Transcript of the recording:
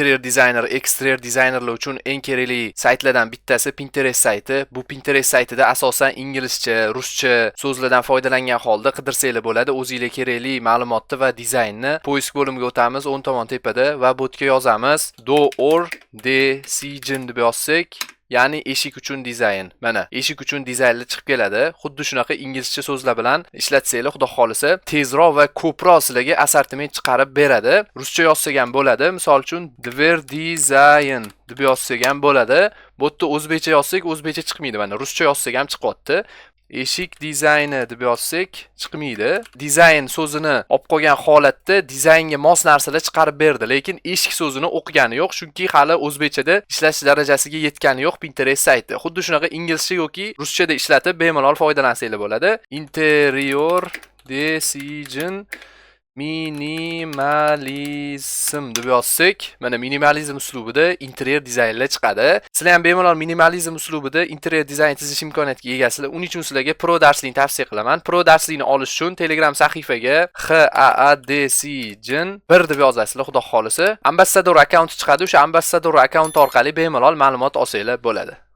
interior dizayner, exterior dizaynerlar uchun eng kerakli saytlardan bittasi Pinterest sayti. Bu Pinterest saytida asosan inglizcha, ruscha so'zlardan foydalangan holda qidirsanglar bo'ladi. O'zingizga kerakli ma'lumotni va dizaynni poisk bo'limiga o'tamiz, o'ng tomon tepada va bu yerga yozamiz door decision deb yozsak, ya'ni eshik uchun dizayn. Mana eshik uchun dizaynlar chiqib keladi. Xuddi shunaqa inglizcha so'zlar bilan ishlatsanglar, xudo xolisa, tezroq va ko'proq sizlarga assortiment chiqarib beradi. Ruscha yozsak ham bo'ladi. Misol uchun dver design deb yozsak ham bo'ladi. Bu yerda o'zbekcha yozsak, o'zbekcha chiqmaydi. Mana ruscha yozsak ham chiqyapti. Eshik dizayni deb yozsak chiqmaydi. Dizayn so'zini olib qo'ygan holatda dizaynga mos narsalar chiqarib berdi, lekin eshik so'zini o'qigani yo'q, chunki hali o'zbekchada ishlash darajasiga yetgani yo'q Pinterest sayti. Xuddi shunaqa inglizcha yoki ruschada ishlatib bemalol foydalansanglar bo'ladi. Interior decision minimalizm deb yozsak, mana minimalizm uslubida interior dizaynlar chiqadi. Sizlar ham bemalol minimalizm uslubida interior dizayn chizish imkoniyatiga egasizlar. Uning uchun sizlarga Pro darslikni tavsiya qilaman. Pro darslikni olish uchun Telegram sahifaga HAADecision 1 deb yozasizlar, xudo xolisa. Ambassador akkaunt chiqadi. O'sha ambassador akkaunt orqali bemalol ma'lumot olsanglar bo'ladi.